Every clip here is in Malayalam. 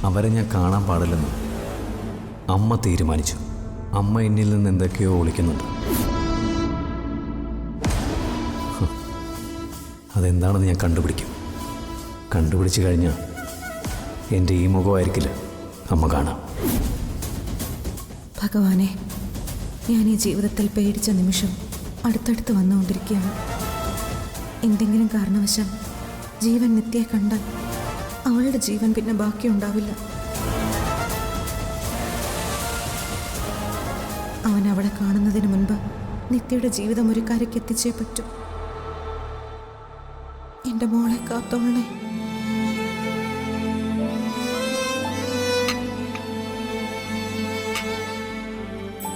അവരെ ഞാൻ കാണാൻ പാടില്ലെന്ന് അമ്മ തീരുമാനിച്ചു. അമ്മ എന്നിൽ നിന്ന് എന്തൊക്കെയോ ഒളിക്കുന്നുണ്ട്. അതെന്താണെന്ന് ഞാൻ കണ്ടുപിടിക്കും. കണ്ടുപിടിച്ചു കഴിഞ്ഞാൽ എൻ്റെ ഈ മുഖമായിരിക്കില്ല അമ്മ കാണാം. ഭഗവാനെ, ഞാൻ ഈ ജീവിതത്തിൽ പേടിച്ച നിമിഷം അടുത്തടുത്ത് വന്നുകൊണ്ടിരിക്കുകയാണ്. എന്തെങ്കിലും കാരണവശാൽ ജീവൻ നിത്യയെ കണ്ടാൽ അവളുടെ ജീവൻ പിന്നെ ബാക്കിയുണ്ടാവില്ല. അവൻ അവളെ കാണുന്നതിന് മുൻപ് നിത്യയുടെ ജീവിതം ഒരു കരയ്ക്ക് എത്തിച്ചേ പറ്റൂ. എൻ്റെ മോളെ കാത്തോളണേ.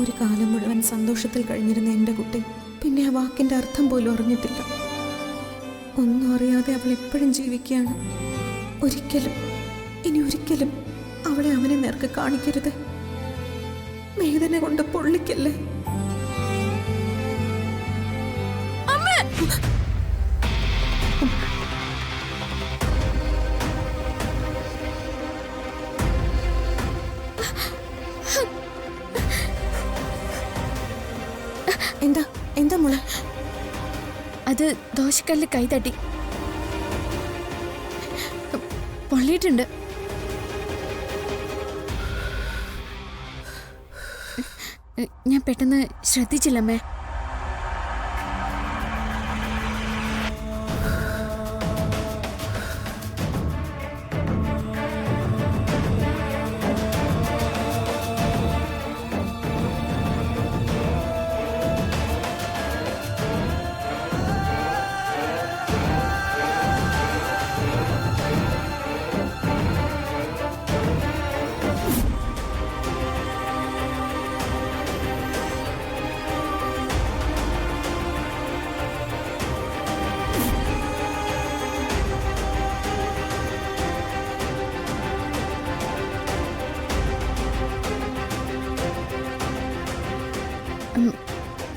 ഒരു കാലം മുഴുവൻ സന്തോഷത്തിൽ കഴിഞ്ഞിരുന്ന എൻ്റെ കുട്ടി പിന്നെ ആ വാക്കിൻ്റെ അർത്ഥം പോലും അറിഞ്ഞിട്ടില്ല. ഒന്നും അറിയാതെ അവൾ എപ്പോഴും ജീവിക്കുകയാണ്. ഒരിക്കലും, ഇനി ഒരിക്കലും അവളെ അവനെ നേർക്ക് കാണിക്കരുത്. വേദന കൊണ്ട് പൊള്ളിക്കല്ലേ. എന്താ എന്താ മോളെ? അത് ദോശക്കല്ല് കൈ തട്ടി പൊള്ളിയിട്ടുണ്ട്. ഞാൻ പെട്ടെന്ന് ശ്രദ്ധിച്ചില്ലമ്മേ.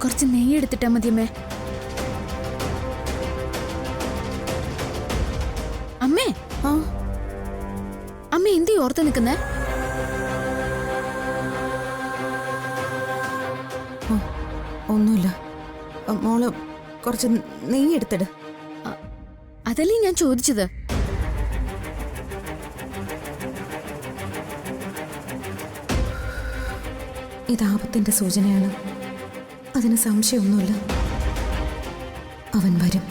കുറച്ച് നെയ്യ് എടുത്തിട്ടാ മതിയമ്മേ. അമ്മേ, അമ്മ എന്തീ ഓർത്ത് നിൽക്കുന്നേ? ഒന്നുമില്ല മോള്, കുറച്ച് നെയ്യ് എടുത്തിട്. അതല്ലേ ഞാൻ ചോദിച്ചത്. ഇത് ആപത്തിന്റെ സൂചനയാണ്. അതിന് സംശയമൊന്നുമില്ല. അവൻ വരും.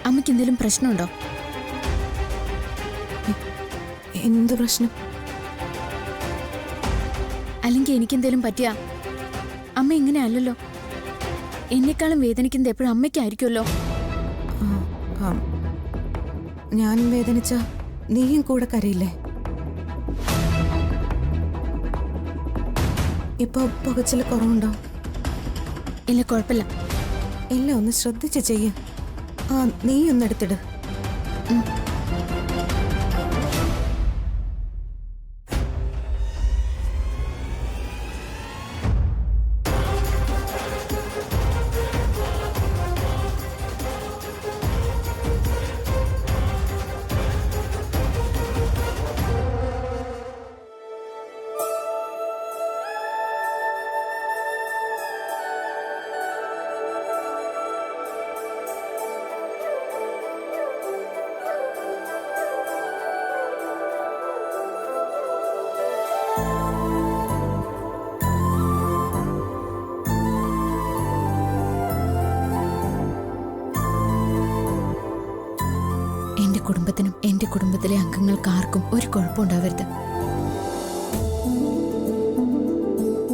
അമ്മയ്ക്ക് എന്തെങ്കിലും പ്രശ്നമുണ്ടോ? എന്ത് പ്രശ്നം? അല്ലെങ്കിൽ എനിക്കെന്തേലും പറ്റിയാ അമ്മ ഇങ്ങനെ അല്ലല്ലോ. എന്നെക്കാളും വേദനിക്കുന്നത് എപ്പോഴും അമ്മയ്ക്കായിരിക്കുമല്ലോ. ഞാൻ വേദനിച്ച നീയും കൂടെ കരയില്ലേ? ഇപ്പൊ പുകച്ചില് കുറവുണ്ടോ? ഇല്ല, കുഴപ്പമില്ല. എല്ലാം ഒന്ന് ശ്രദ്ധിച്ച് ചെയ്യ. നീ ഒന്നെടുത്തിട്. കുടുംബത്തിനും എന്റെ കുടുംബത്തിലെ അംഗങ്ങൾക്ക് ആർക്കും ഒരു കുഴപ്പമുണ്ടാവരുത്.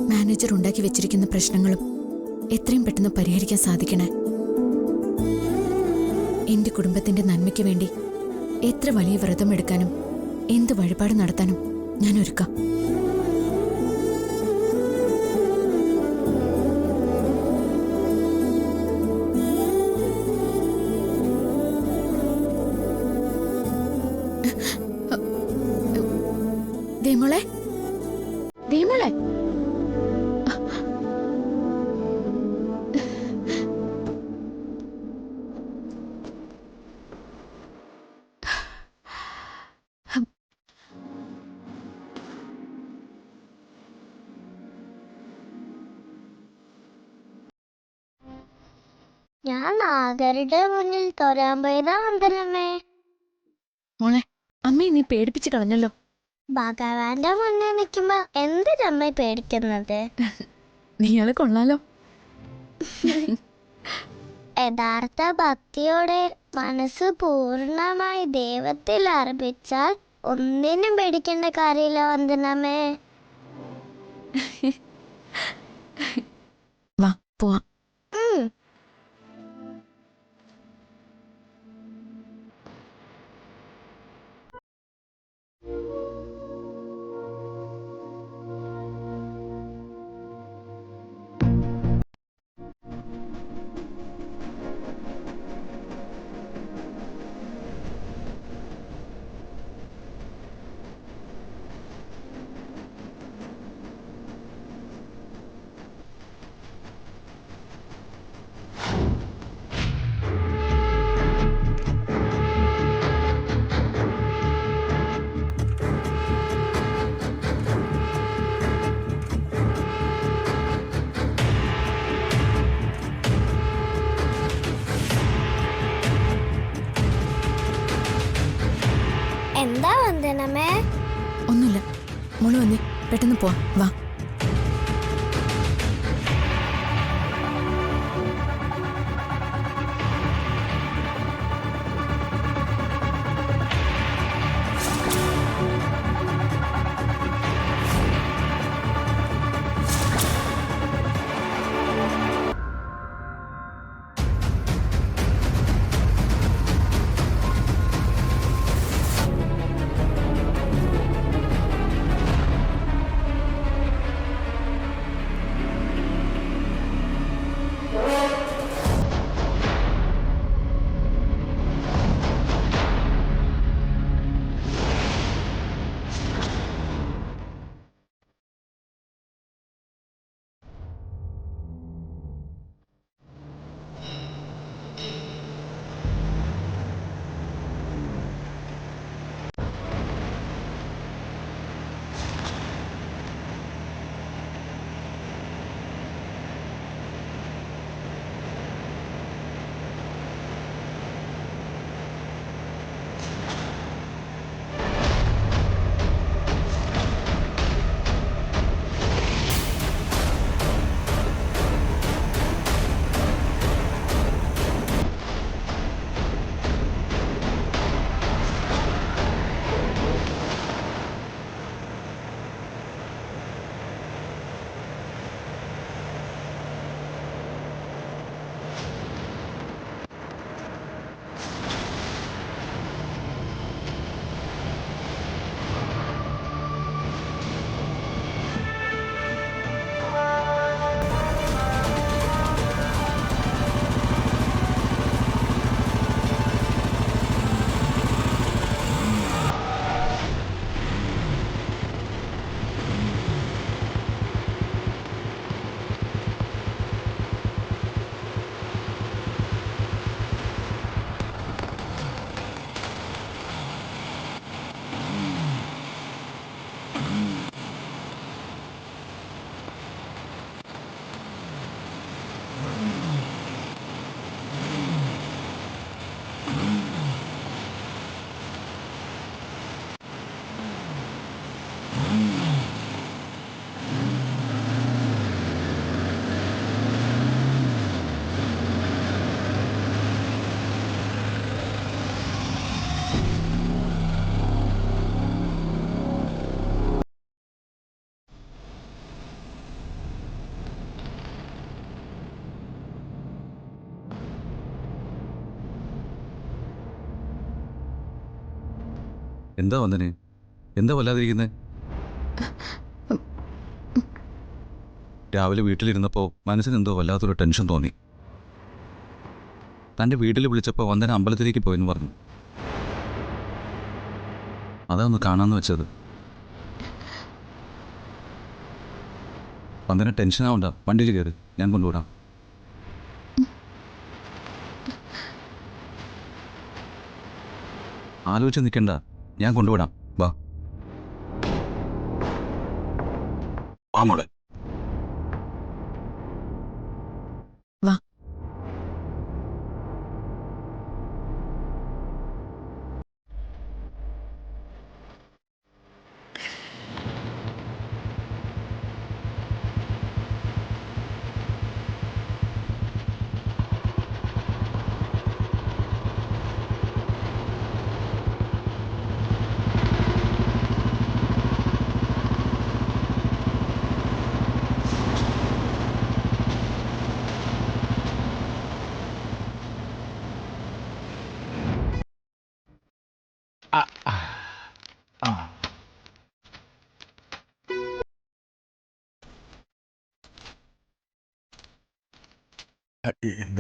മാനേജർ ഉണ്ടാക്കി വെച്ചിരിക്കുന്ന പ്രശ്നങ്ങളും എത്രയും പെട്ടെന്ന് പരിഹരിക്കാൻ സാധിക്കണേ. എന്റെ കുടുംബത്തിന്റെ നന്മയ്ക്ക് വേണ്ടി എത്ര വലിയ വ്രതം എടുക്കാനും എന്ത് വഴിപാട് നടത്താനും ഞാൻ ഒരുക്കാം. ദേമോളെ, ദേമോളെ, ഞാൻ നാഗരുടെ മുന്നിൽ തൊരാൻ പോയതാ വന്ദനമ്മേ. മോളെ, അമ്മയെ നീ പേടിപ്പിച്ച് കളഞ്ഞല്ലോ. ഭഗവാന്റെ മുന്നിൽ നിൽക്കുമ്പോ എന്തിനമ്മ പേടിക്കുന്നത്? നീയാള് കൊള്ളാലോ. യഥാർത്ഥ ഭക്തിയോടെ മനസ്സ് പൂർണ്ണമായി ദൈവത്തിൽ അർപ്പിച്ചാൽ ഒന്നിനും പേടിക്കേണ്ട കാര്യമില്ല വന്ദനമ്മേ. വാ പോവാം. ഉം. എന്താ വന്ദനമ്മേ? ഒന്നുമില്ല, മോള് വന്നേ, പെട്ടെന്ന് പോവാം. വാ. എന്താ വന്ദനെ, എന്താ വല്ലാതിരിക്കുന്നത്? രാവിലെ വീട്ടിലിരുന്നപ്പോൾ മനസ്സിന് എന്തോ വല്ലാത്തൊരു ടെൻഷൻ തോന്നി. തൻ്റെ വീട്ടിൽ വിളിച്ചപ്പോൾ വന്ദന അമ്പലത്തിലേക്ക് പോയെന്ന് പറഞ്ഞു. അതാ ഒന്ന് കാണാമെന്ന് വെച്ചത്. വന്ദന ടെൻഷനാവണ്ട, വണ്ടിയിൽ കയറി, ഞാൻ കൊണ്ടുവിടാം. ആലോചിച്ച് നിൽക്കണ്ട, ഞാൻ കൊണ്ടുവിടാം. വാ വാ മോളെ. വാ.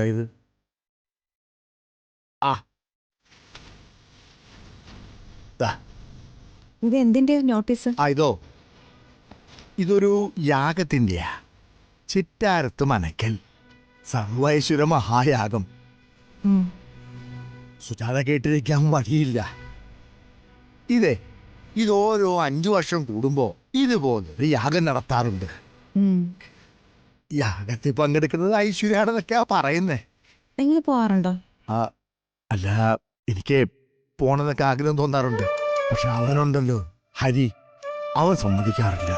എന്താ ഇത്? ആ ദാ. ഇത് എന്തിന്റെ നോട്ടീസ്? ഇതൊരു യാഗത്തിൻ്റെയാ. ചിറ്റാരത്ത് മനക്കൽ സർവൈശ്വര മഹായാഗം. സുജാത കേട്ടിരിക്കാൻ വഴിയില്ല. ഇത് ഓരോ 5 വർഷം കൂടുമ്പോ ഇതുപോലൊരു യാഗം നടത്താറുണ്ട്. യാഗത്തിൽ പങ്കെടുക്കുന്നത് ഐശ്വര്യാണെന്നൊക്കെയാ പറയുന്നേ. നിങ്ങൾ പോവാറുണ്ടോ? അല്ല, എനിക്ക് പോണെന്നൊക്കെ ആഗ്രഹം തോന്നാറുണ്ട്. പക്ഷെ അവനുണ്ടല്ലോ ഹരി, അവൻ സമ്മതിക്കാറില്ല.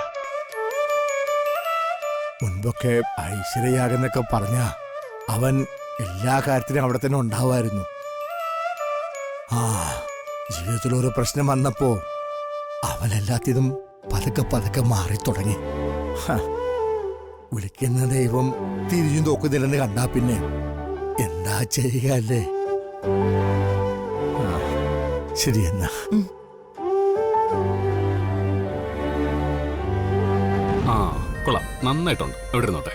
മുൻപൊക്കെ ഐശ്വര്യയാഗെന്നൊക്കെ പറഞ്ഞ അവൻ എല്ലാ കാര്യത്തിനും അവിടെ തന്നെ ഉണ്ടാവുമായിരുന്നു. ജീവിതത്തിൽ ഒരു പ്രശ്നം വന്നപ്പോ അവനെല്ലാത്തിനും പതുക്കെ മാറി തുടങ്ങി. വിളിക്കുന്ന ദൈവം തിരിഞ്ഞു നോക്കുന്നില്ലെന്ന് കണ്ടാ പിന്നെ എന്താ ചെയ്യുക അല്ലേ? ശരി എന്നാ. കൊള്ളാം, നന്നായിട്ടുണ്ട്. എവിടെ ഇരുന്നോട്ടെ.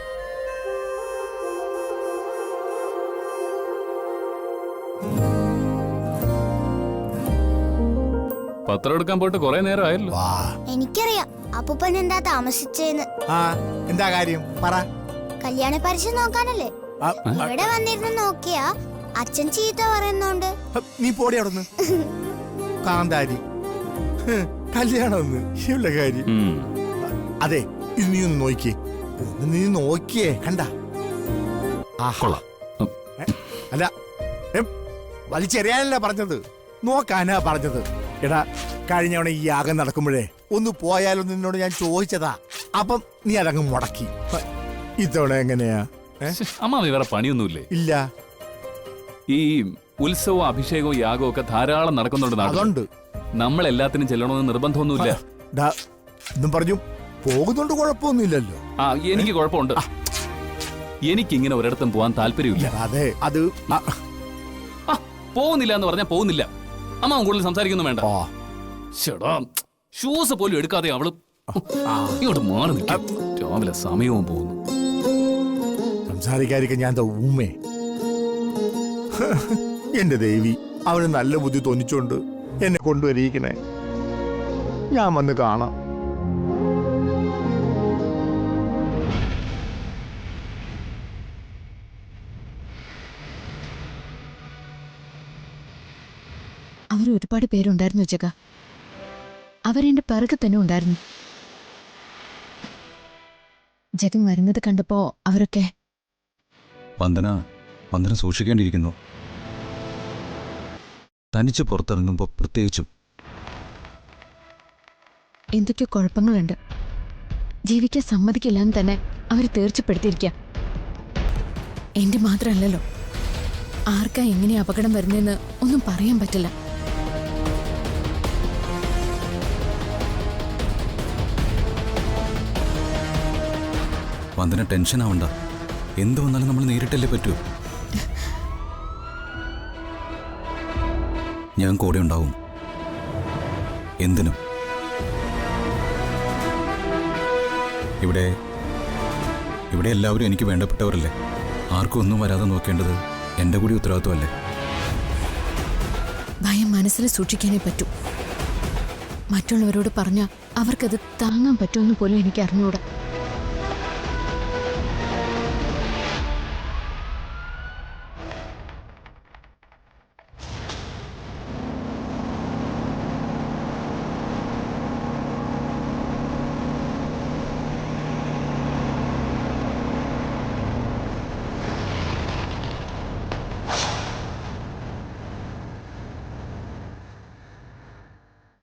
പത്രം എടുക്കാൻ പോയിട്ട് കുറെ നേരം ആയല്ലോ. എനിക്കറിയാം അപ്പൂപ്പൻ എന്താ താമസിച്ചേന്ന്. എന്താ കാര്യം പറ. കല്യാണ പരീക്ഷ നോക്കാനല്ലേ ഇവിടെ വന്നിരുന്ന് നോക്കിയാ അച്ഛൻ ചീത്ത പറയുന്നോണ്ട്. നീ പോടി അവിടുന്ന്. കാന്താരി കല്യാണം കാര്യം. അതെ, ഇത് നീ ഒന്ന് നോക്കിയേ. നീ നോക്കിയേ കണ്ട. അല്ല, വലിച്ചെറിയാനല്ല പറഞ്ഞത്, നോക്കാനാ പറഞ്ഞത്. എടാ, കഴിഞ്ഞവണ ഈ യാഗം നടക്കുമ്പോഴേ ഒന്ന് പോയാലോ നിന്നോട് ഞാൻ ചോദിച്ചതാ. അപ്പം നീ അതങ്ങ് മുടക്കി. ഇത്തവണ എങ്ങനെയാ? അമ്മ വേറെ പണിയൊന്നുമില്ലേ? ഇല്ല. ഈ ഉത്സവവും അഭിഷേകവും യാഗവും ഒക്കെ ധാരാളം നടക്കുന്നുണ്ട്. അതുകൊണ്ട് നമ്മൾ എല്ലാത്തിനും ചെല്ലണമെന്ന് നിർബന്ധമൊന്നുമില്ല. ഇതും പറഞ്ഞു പോകുന്നുണ്ട്, കുഴപ്പമൊന്നുമില്ലല്ലോ. എനിക്ക് കുഴപ്പമുണ്ട്. എനിക്കിങ്ങനെ ഒരിടത്തും പോവാൻ താല്പര്യമില്ല. അതെ, അത് പോകുന്നില്ല എന്ന് പറഞ്ഞാൽ പോകുന്നില്ല. അമ്മ കൂടുതൽ സംസാരിക്കുന്നു വേണ്ട. ഷൂസ് പോലും എടുക്കാതെ അവള് ഇങ്ങോട്ട് മാറി നിൽക്കാം. രാവിലെ സമയവും പോകുന്നു. സംസാരിക്കാതിരിക്കാൻ ഞാൻ ഊമേ. എന്റെ ദേവി, അവന് നല്ല ബുദ്ധി തോന്നിച്ചോണ്ട് എന്നെ കൊണ്ടുവരിക്കണേ. ഞാൻ വന്ന് കാണാം. അവർ ഒരുപാട് പേരുണ്ടായിരുന്നു ഉച്ചക്ക. അവരെന്റെ പിറകെ തന്നെ ഉണ്ടായിരുന്നു. ജഗൻ വരുന്നത് കണ്ടപ്പോ അവരൊക്കെ വന്ദന സൂക്ഷിക്കേണ്ടിയിരിക്കുന്നു. തനിച്ച് പുറത്തിറങ്ങുമ്പോ പ്രത്യേകിച്ചും. എന്തൊക്കെയോ കുഴപ്പങ്ങളുണ്ട്. ജീവിക്കാൻ സമ്മതിക്കില്ല എന്ന് തന്നെ അവർ തീർച്ചപ്പെടുത്തിയിരിക്കുക. എന്റെ മാത്രമല്ലല്ലോ, ആർക്കാ എങ്ങനെ അപകടം വരുന്നതെന്ന് ഒന്നും പറയാൻ പറ്റില്ല. വന്ദന ടെൻഷൻ ആവണ്ട. എന്ത് വന്നാലും നമ്മൾ നേരിട്ടല്ലേ പറ്റൂ. ഞാൻ കൂടെ ഉണ്ടാവും, എന്തിനും. ഇവിടെ എല്ലാവരും എനിക്ക് വേണ്ടപ്പെട്ടവരല്ലേ. ആർക്കും ഒന്നും വരാതെ നോക്കേണ്ടത് എൻ്റെ കൂടി ഉത്തരവാദിത്വമല്ലേ. ഭയം മനസ്സിൽ സൂക്ഷിക്കാനേ പറ്റൂ. മറ്റുള്ളവരോട് പറഞ്ഞാൽ അവർക്കത് താങ്ങാൻ പറ്റുമെന്ന് പോലും എനിക്ക് അറിഞ്ഞൂടാ.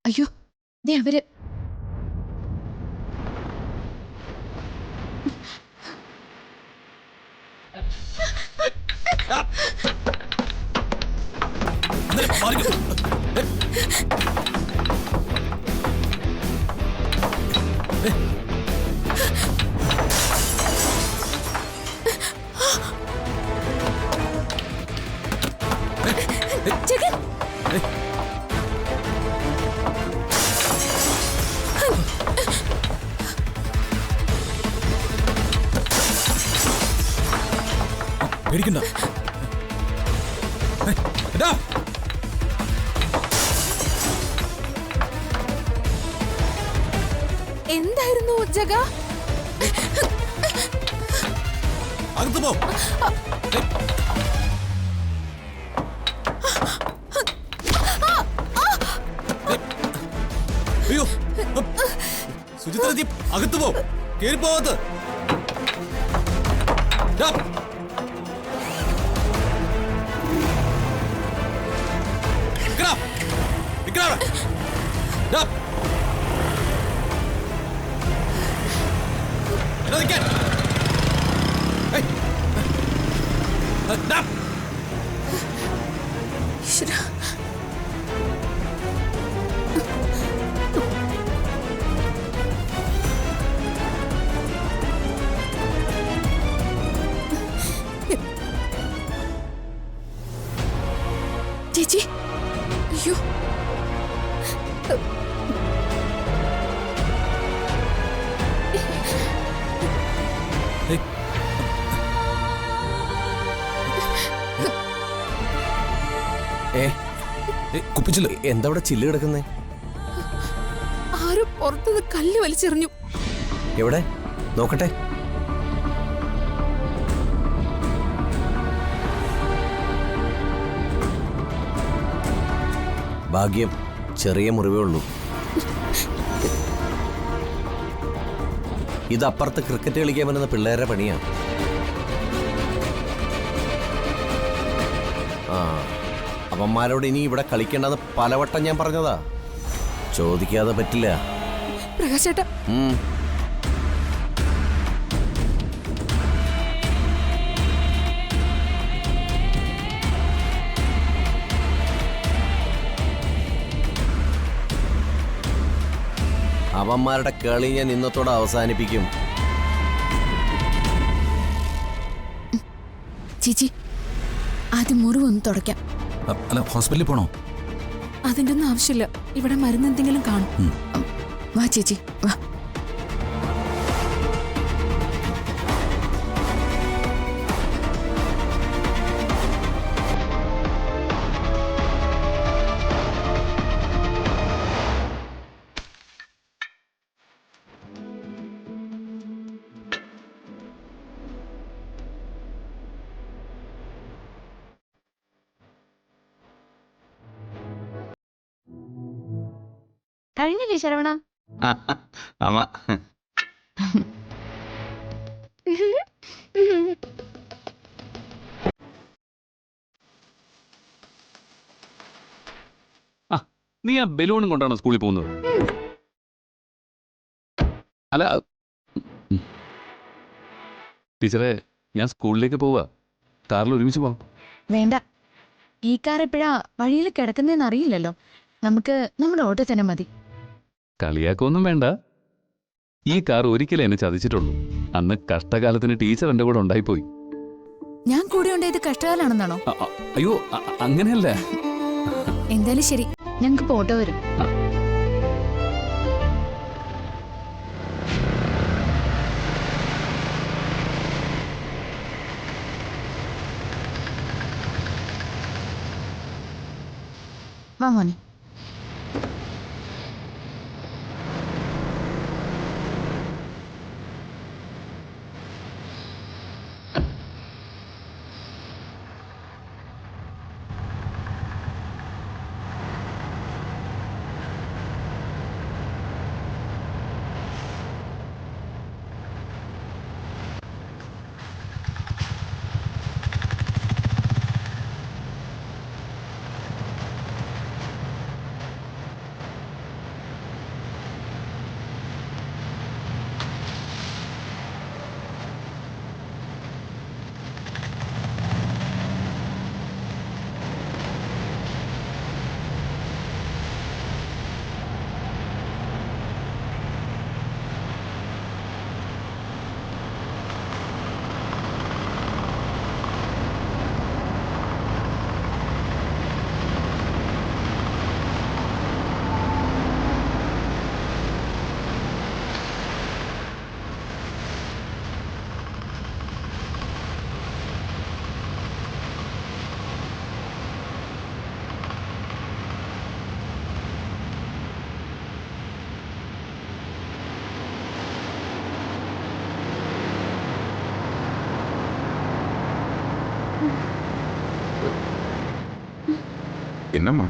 അയ്യോ, ദേ അവര്. ജഗൻ, പേടിക്കണ്ട. എടാ, എന്തായിരുന്നു ജഗ? അകത്ത് പോ. അയ്യോ, സുചിത്ര ജീ, അകത്ത് പോ. കേറി പോവത്ത്. ഈശ്വരാ. ചേച്ചി, അയ്യോ, കുപ്പിച്ചില്ല, എന്താ അവിടെ ചില്ല് കിടക്കുന്നേ? ആരും പുറത്തുനിന്ന് കല്ല് വലിച്ചെറിഞ്ഞു. എവിടെ നോക്കട്ടെ. ഭാഗ്യം, ചെറിയ മുറിവേ ഉള്ളൂ. ഇതപ്പുറത്ത് ക്രിക്കറ്റ് കളിക്കാൻ വരുന്ന പിള്ളേരുടെ പണിയാ. ആ, അവന്മാരോട് ഇനി ഇവിടെ കളിക്കേണ്ടെന്ന് പലവട്ടം ഞാൻ പറഞ്ഞതാ. ചോദിക്കാതെ പറ്റില്ല. പ്രകാശേട്ടാ, അവന്മാരുടെ കളി ഞാൻ ഇന്നത്തോടെ അവസാനിപ്പിക്കും. ചേച്ചി, ആദ്യം മുറിവൊന്ന് തുടയ്ക്കാം. അല്ല, ഹോസ്പിറ്റലിൽ പോണോ? അതിൻ്റെ ഒന്നും ആവശ്യമില്ല. ഇവിടെ മരുന്ന് എന്തെങ്കിലും കാണും. വാ ചേച്ചി, വാ. കഴിഞ്ഞില്ലേ ശരവണ? അമ്മ നീ ആ ബലൂണും കൊണ്ടാണോ സ്കൂളിൽ പോകുന്നത്? അല്ല ടീച്ചറെ, ഞാൻ സ്കൂളിലേക്ക് പോവാ. കാറിൽ ഒരുമിച്ച് പോവാം. വേണ്ട, ഈ കാർ എപ്പോഴാ വഴിയിൽ കിടക്കുന്നതെന്ന് അറിയില്ലല്ലോ. നമുക്ക് നമ്മുടെ ഓട്ടോ തന്നെ മതി. കളിയാക്കൊന്നും വേണ്ട. ഈ കാർ ഒരിക്കലേ എന്നെ ചതിച്ചിട്ടുള്ളൂ. അന്ന് കഷ്ടകാലത്തിന് ടീച്ചർ എൻ്റെ കൂടെ ഉണ്ടായിപ്പോയി. ഞാൻ കൂടെ ഉണ്ടായത് കഷ്ടകാലാണെന്നാണോ? അയ്യോ, അങ്ങനെയല്ല. എന്തായാലും ശരി, ഞങ്ങൾക്ക് ഓട്ടോ വരും. വാ മോനെ. എന്നമ്മ